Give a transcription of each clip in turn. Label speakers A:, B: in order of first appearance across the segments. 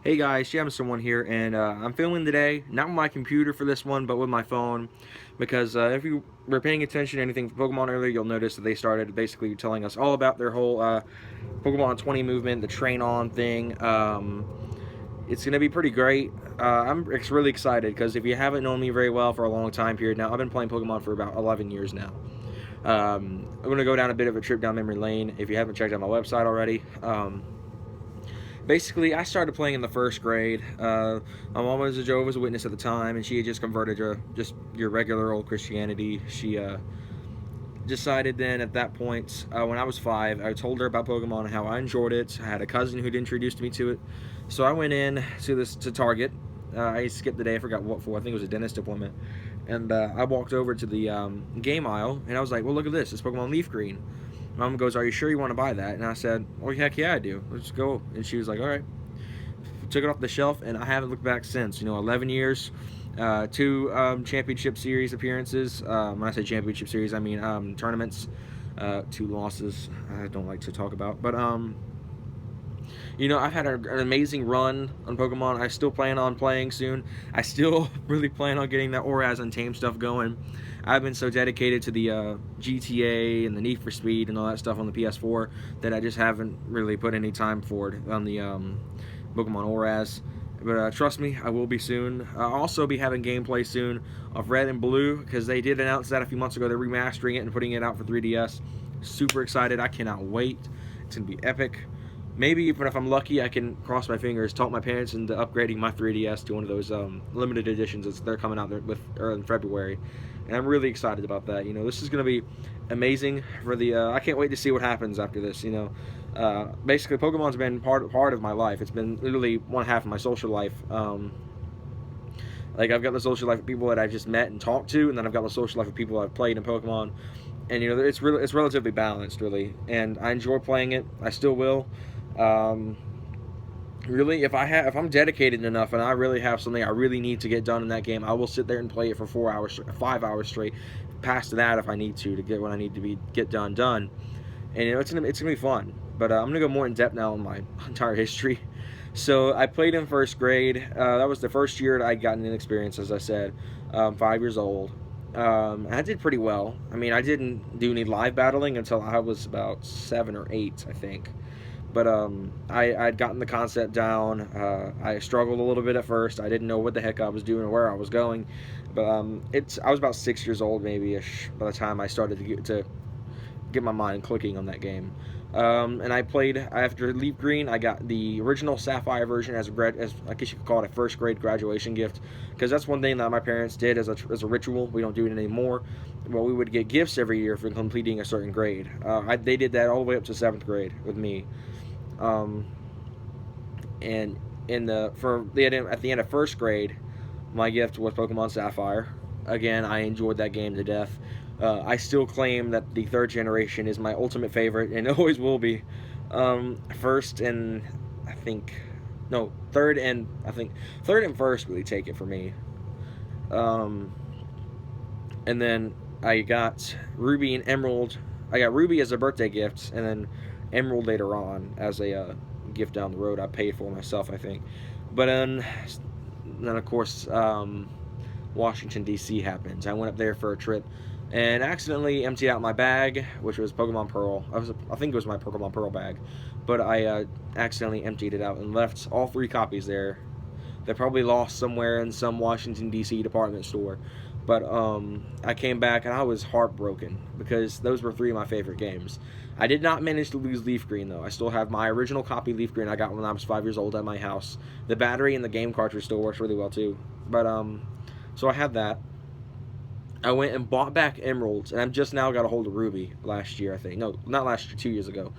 A: Hey guys, Jamison1 here, and I'm filming today, not with my computer for this one, but with my phone, because if you were paying attention to anything from Pokemon earlier, you'll notice that they started basically telling us all about their whole Pokemon 20 movement, the train on thing. It's going to be pretty great. I'm really excited, because if you haven't known me very well for a long time period now, I've been playing Pokemon for about 11 years now. I'm going to go down a bit of a trip down memory lane if you haven't checked out my website already. Basically, I started playing in the first grade. My mom was a Jehovah's Witness at the time, and she had just converted to just your regular old Christianity. She decided then at that point, when I was 5, I told her about Pokemon and how I enjoyed it. I had a cousin who'd introduced me to it, so I went in to Target. I skipped the day, I forgot what for. I think it was a dentist appointment, and I walked over to the game aisle, and I was like, "Well, look at this! It's Pokemon Leaf Green." Mom goes, "Are you sure you want to buy that?" And I said, "Oh, heck yeah, I do. Let's go." And she was like, "All right." Took it off the shelf, and I haven't looked back since. 11 years, two championship series appearances. When I say championship series, I mean tournaments. Two losses I don't like to talk about, but I've had an amazing run on Pokemon. I still plan on playing soon. I still really plan on getting that Oraz Untamed stuff going. I've been so dedicated to the GTA and the Need for Speed and all that stuff on the PS4 that I just haven't really put any time for it on the Pokemon Oraz. But trust me, I will be soon. I'll also be having gameplay soon of Red and Blue, because they did announce that a few months ago. They're remastering it and putting it out for 3DS. Super excited. I cannot wait. It's going to be epic. Maybe even if I'm lucky, I can cross my fingers, talk my parents into upgrading my 3DS to one of those limited editions that they're coming out there with in February, and I'm really excited about that. This is going to be amazing for the. I can't wait to see what happens after this. Basically, Pokemon's been part of my life. It's been literally one half of my social life. Like I've got the social life of people that I've just met and talked to, and then I've got the social life of people I've played in Pokemon, and it's relatively balanced, really, and I enjoy playing it. I still will. Um, really, if I'm dedicated enough and I really have something I really need to get done in that game, I will sit there and play it for 4 hours, 5 hours straight, past that if I need to get what I need to get done. And it's gonna be fun. But I'm gonna go more in depth now on my entire history. So I played in first grade. That was the first year that I'd gotten an experience, as I said, 5 years old. I did pretty well. I mean, I didn't do any live battling until I was about 7 or 8, I think. But I'd gotten the concept down. I struggled a little bit at first. I didn't know what the heck I was doing or where I was going. But I was about 6 years old, maybe ish, by the time I started to get my mind clicking on that game. And I played after Leaf Green. I got the original Sapphire version as I guess you could call it a first grade graduation gift, because that's one thing that my parents did as a ritual. We don't do it anymore. Well, we would get gifts every year for completing a certain grade. They did that all the way up to 7th grade with me. Um, and at the end of first grade, my gift was Pokemon Sapphire. Again, I enjoyed that game to death. I still claim that the third generation is my ultimate favorite, and always will be. First and I think no third and I think third and first really take it for me. Um, and then I got Ruby and Emerald. I got Ruby as a birthday gift, and then Emerald later on as a gift down the road. I paid for myself, I think. But then of course, Washington D.C. happens. I went up there for a trip and accidentally emptied out my bag, which was Pokemon Pearl. I think it was my Pokemon Pearl bag, but I accidentally emptied it out and left all 3 copies there. They're probably lost somewhere in some Washington D.C. department store. But I came back and I was heartbroken, because those were 3 of my favorite games. I did not manage to lose Leaf Green, though. I still have my original copy of Leaf Green I got when I was 5 years old at my house. The battery and the game cartridge still works really well too. But so I had that. I went and bought back Emeralds, and I've just now got a hold of Ruby last year, I think. No, not last year, 2 years ago.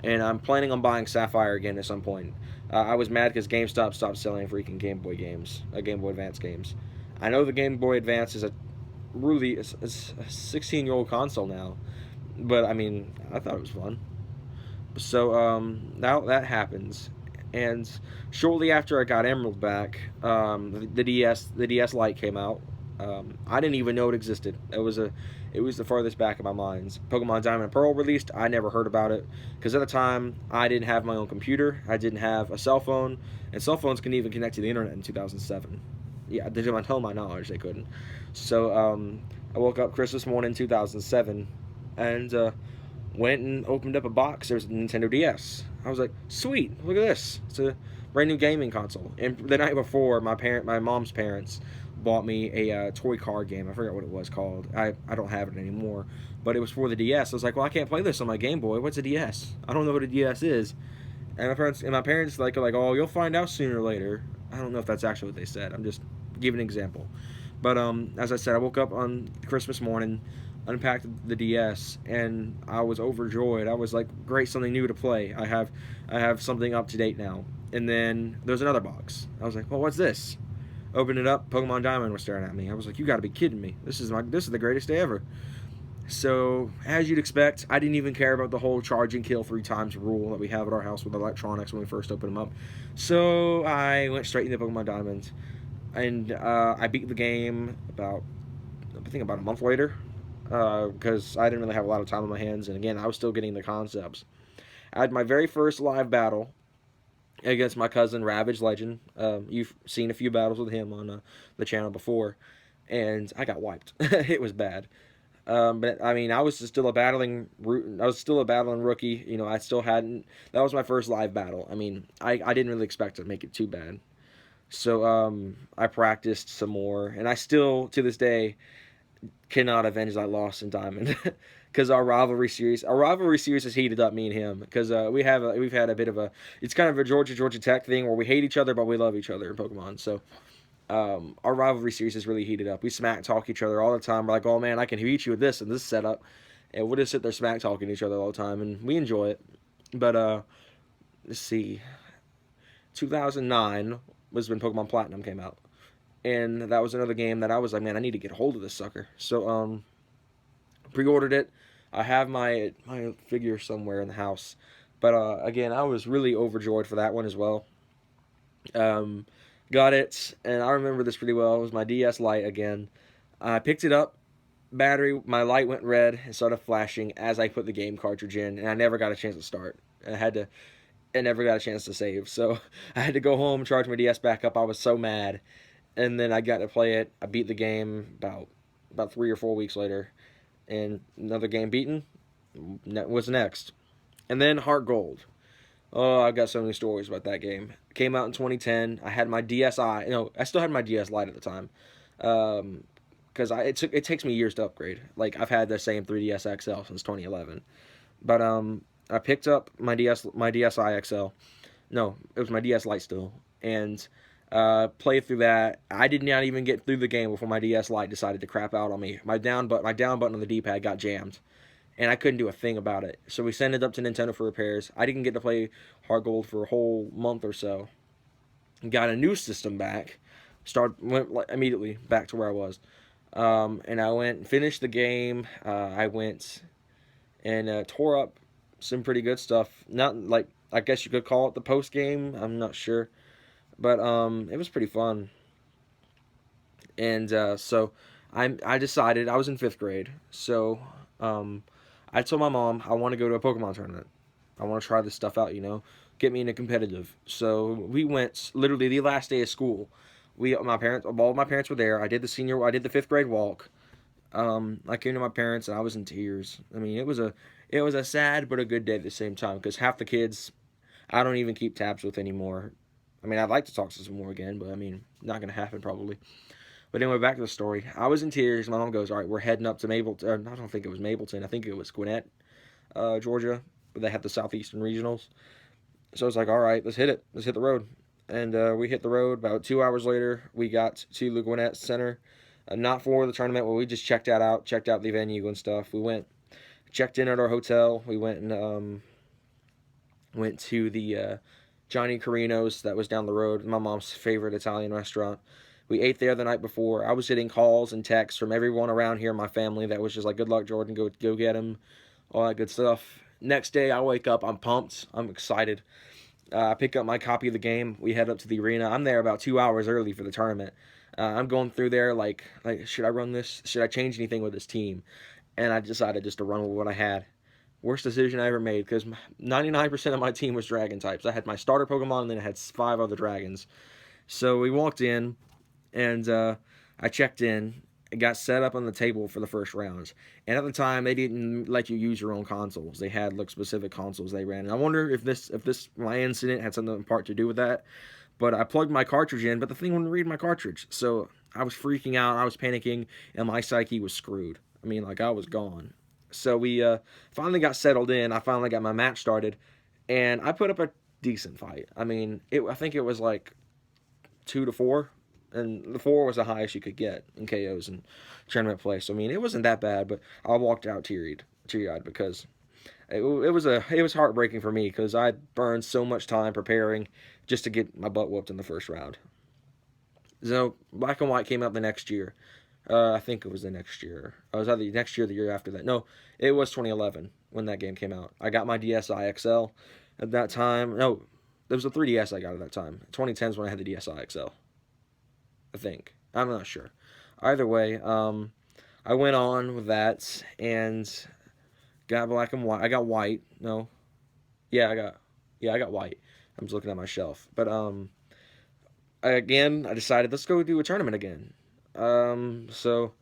A: And I'm planning on buying Sapphire again at some point. I was mad because GameStop stopped selling freaking Game Boy games, Game Boy Advance games. I know the Game Boy Advance is a 16-year-old console now, but I mean, I thought it was fun. So now that happens, and shortly after I got Emerald back, the DS Lite came out, I didn't even know it existed. It was the farthest back of my mind. Pokemon Diamond and Pearl released. I never heard about it because at the time I didn't have my own computer. I didn't have a cell phone, and cell phones couldn't even connect to the internet in 2007. Yeah, to my knowledge, they couldn't. So I woke up Christmas morning 2007, and went and opened up a box. There was a Nintendo DS. I was like, sweet, look at this. It's a brand new gaming console. And the night before, my mom's parents bought me a toy card game. I forgot what it was called. I don't have it anymore. But it was for the DS. I was like, well, I can't play this on my Game Boy. What's a DS? I don't know what a DS is. And my parents like are like, oh, you'll find out sooner or later. I don't know if that's actually what they said. I'm just giving an example. But as I said, I woke up on Christmas morning, unpacked the DS, and I was overjoyed. I was like, great, something new to play. I have something up to date now. And then there's another box. I was like, well, what's this? Opened it up. Pokemon Diamond was staring at me. I was like, you got to be kidding me. This is the greatest day ever. So, as you'd expect, I didn't even care about the whole charge and kill 3 times rule that we have at our house with electronics when we first opened them up. So, I went straight into Pokemon Diamond, and I beat the game I think about a month later, because I didn't really have a lot of time on my hands, and again, I was still getting the concepts. I had my very first live battle against my cousin Ravage Legend. You've seen a few battles with him on the channel before, and I got wiped. It was bad. But I mean, I was still a battling. I was still a battling rookie. You know, I still hadn't. That was my first live battle. I mean, I didn't really expect to make it too bad. So I practiced some more, and I still to this day cannot avenge that loss in Diamond. Because our rivalry series has heated up, me and him. Because we've had a bit of a, it's kind of a Georgia Tech thing where we hate each other but we love each other in Pokemon. So our rivalry series has really heated up. We smack talk each other all the time. We're like, oh man, I can beat you with this and this setup, and we'll just sit there smack talking each other all the time, and we enjoy it. But let's see, 2009 was when Pokemon Platinum came out, and that was another game that I was like, man, I need to get a hold of this sucker. So pre-ordered it. I have my figure somewhere in the house, but again, I was really overjoyed for that one as well. Um, Got it, and I remember this pretty well. It was my DS Lite again. I picked it up. My light went red and started flashing as I put the game cartridge in, and I never got a chance to start. I never got a chance to save. So I had to go home, charge my DS back up. I was so mad, and then I got to play it. I beat the game about 3 or 4 weeks later, and another game beaten was next, and then Heart Gold. Oh, I've got so many stories about that game. It came out in 2010. I had my DSi. No, I still had my DS Lite at the time. Because it takes me years to upgrade. Like I've had the same 3DS XL since 2011. But I picked up my DSi XL. No, it was my DS Lite still, and played through that. I did not even get through the game before my DS Lite decided to crap out on me. My down button on the D-pad got jammed, and I couldn't do a thing about it. So we sent it up to Nintendo for repairs. I didn't get to play Heart Gold for a whole month or so. Got a new system back. Went immediately back to where I was. And I went and finished the game. I went and tore up some pretty good stuff. Not like, I guess you could call it the post game. I'm not sure, but it was pretty fun. And so I decided, I was in 5th grade, so I told my mom I want to go to a Pokemon tournament. I want to try this stuff out, get me into competitive. So we went literally the last day of school. All of my parents were there. I did the 5th grade walk. I came to my parents and I was in tears. I mean, it was a sad but a good day at the same time, because half the kids I don't even keep tabs with anymore. I mean, I'd like to talk to some more again, but I mean, not gonna happen probably. But anyway, back to the story. I was in tears. My mom goes, "All right, we're heading up to Mableton." I don't think it was Mableton. I think it was Gwinnett, Georgia. They had the Southeastern Regionals. So I was like, "All right, let's hit it. Let's hit the road." And we hit the road. About 2 hours later, we got to the Gwinnett Center. Not for the tournament, but we just checked out the venue and stuff. We checked in at our hotel. We went and went to the Johnny Carino's that was down the road, my mom's favorite Italian restaurant. We ate there the night before. I was getting calls and texts from everyone around here in my family that was just like, "Good luck, Jordan. Go get him." All that good stuff. Next day, I wake up. I'm pumped. I'm excited. I pick up my copy of the game. We head up to the arena. I'm there about 2 hours early for the tournament. I'm going through there like should I run this? Should I change anything with this team? And I decided just to run with what I had. Worst decision I ever made because 99% of my team was dragon types. I had my starter Pokemon and then I had 5 other dragons. So we walked in and I checked in and got set up on the table for the first rounds. And at the time, they didn't let you use your own consoles. They had like specific consoles they ran. And I wonder if this my incident had something in part to do with that. But I plugged my cartridge in, but the thing wouldn't read my cartridge. So I was freaking out. I was panicking, and my psyche was screwed. I mean, like I was gone. So we finally got settled in. I finally got my match started, and I put up a decent fight. I mean, I think it was like 2 to 4, and the 4 was the highest you could get in KOs and tournament play. So I mean, it wasn't that bad, but I walked out teary-eyed because it was heartbreaking for me because I burned so much time preparing just to get my butt whooped in the first round. So Black and White came out the next year. I think it was the next year. I was either the next year or the year after that. No, it was 2011 when that game came out. I got my DSi XL at that time. No, there was a 3DS I got at that time. 2010 is when I had the DSi XL. I think. I'm not sure. Either way, I went on with that and got Black and White. I got White. No, yeah, I got White. I'm just looking at my shelf. But again, I decided let's go do a tournament again. So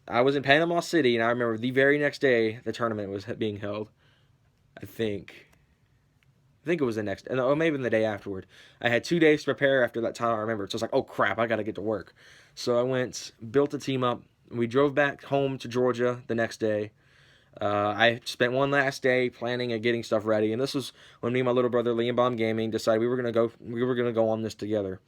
A: I was in Panama City, and I remember the very next day the tournament was being held. I think. I think it was the next, or maybe the day afterward. I had 2 days to prepare after that time. I remember, so I was like, "Oh crap, I got to get to work." So I went, built a team up. We drove back home to Georgia the next day. I spent one last day planning and getting stuff ready, and this was when me and my little brother Liam Bomb Gaming decided we were gonna go. We were gonna go on this together.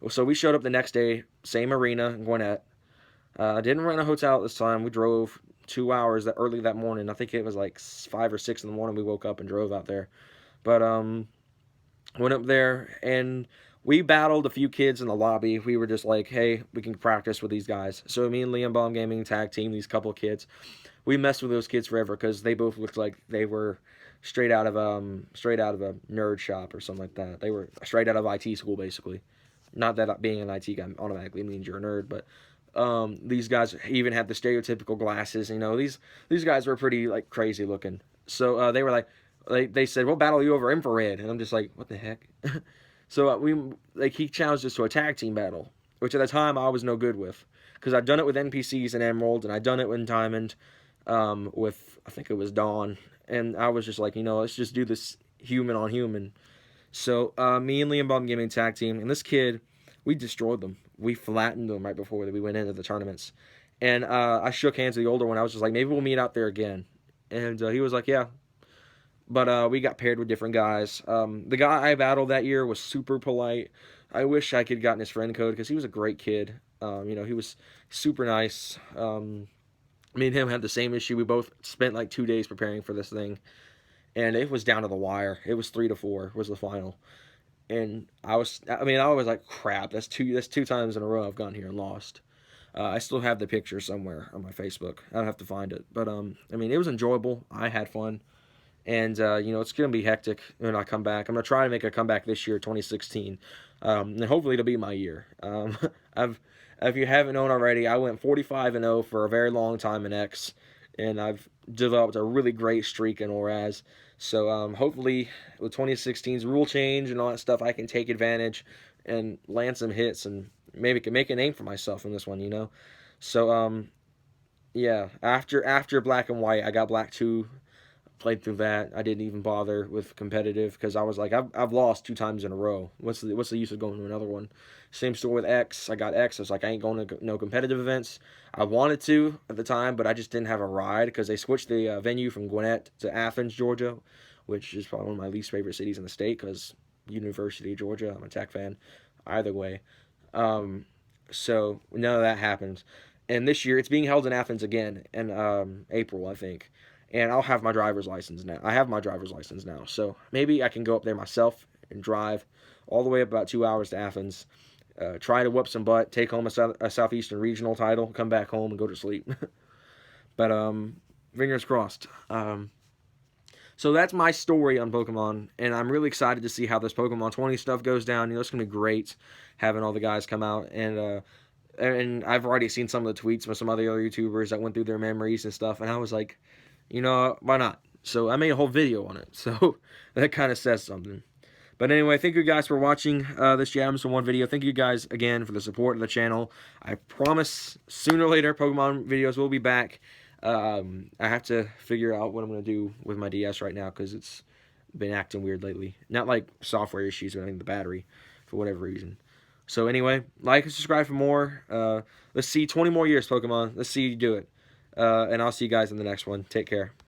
A: So we showed up the next day, same arena in Gwinnett. Didn't rent a hotel this time. We drove 2 hours that early that morning. I think it was like 5 or 6 in the morning. We woke up and drove out there. But went up there and we battled a few kids in the lobby. We were just like, hey, we can practice with these guys. So me and Liam Bomb Gaming tag team these couple of kids. We messed with those kids forever because they both looked like they were straight out of a nerd shop or something like that. They were straight out of IT school basically. Not that being an IT guy automatically means you're a nerd, but these guys even had the stereotypical glasses. You know, these guys were pretty like crazy looking. So they were like, they said, "We'll battle you over infrared," and I'm just like, "What the heck?" So he challenged us to a tag team battle, which at the time I was no good with, because I'd done it with NPCs and Emerald, and I'd done it with Diamond, with I think it was Dawn, and I was just like, let's just do this human on human. So me and Liam Bomb Gaming tag team, and this kid, we destroyed them. We flattened them right before we went into the tournaments, and I shook hands with the older one. I was just like, maybe we'll meet out there again, and he was like, yeah. But we got paired with different guys. The guy I battled that year was super polite. I wish I could have gotten his friend code because he was a great kid. He was super nice. Me and him had the same issue. We both spent like 2 days preparing for this thing, and it was down to the wire. It was 3 to 4 was the final, and I was like, crap. That's two times in a row I've gone here and lost. I still have the picture somewhere on my Facebook. I'll have to find it, but it was enjoyable. I had fun. And it's gonna be hectic when I come back. I'm gonna try to make a comeback this year, 2016, and hopefully it'll be my year. I've, if you haven't known already, I went 45-0 for a very long time in X, and I've developed a really great streak in ORAS. So hopefully with 2016's rule change and all that stuff, I can take advantage and land some hits and maybe can make a name for myself in this one. So yeah, after Black and White, I got Black 2. Played through that. I didn't even bother with competitive because I was like, I've lost 2 times in a row. What's the use of going to another one? Same story with X. I got X. I was like, I ain't going to no competitive events. I wanted to at the time, but I just didn't have a ride because they switched the venue from Gwinnett to Athens, Georgia, which is probably one of my least favorite cities in the state because University of Georgia. I'm a Tech fan. Either way, so none of that happened. And this year, it's being held in Athens again in April, I think, and I'll have my driver's license now. I have my driver's license now, so maybe I can go up there myself and drive all the way up about 2 hours to Athens, try to whoop some butt, take home a Southeastern Regional title, come back home and go to sleep. But fingers crossed. So that's my story on Pokemon, and I'm really excited to see how this Pokemon 20 stuff goes down. It's going to be great having all the guys come out, and And I've already seen some of the tweets from some other YouTubers that went through their memories and stuff, and I was like, you know, why not? So I made a whole video on it. So that kind of says something. But anyway, thank you guys for watching this Jams One video. Thank you guys again for the support of the channel. I promise sooner or later Pokemon videos will be back. I have to figure out what I'm going to do with my DS right now because it's been acting weird lately. Not like software issues or anything, the battery, for whatever reason. So anyway, like and subscribe for more. Let's see 20 more years, Pokemon. Let's see you do it. And I'll see you guys in the next one. Take care.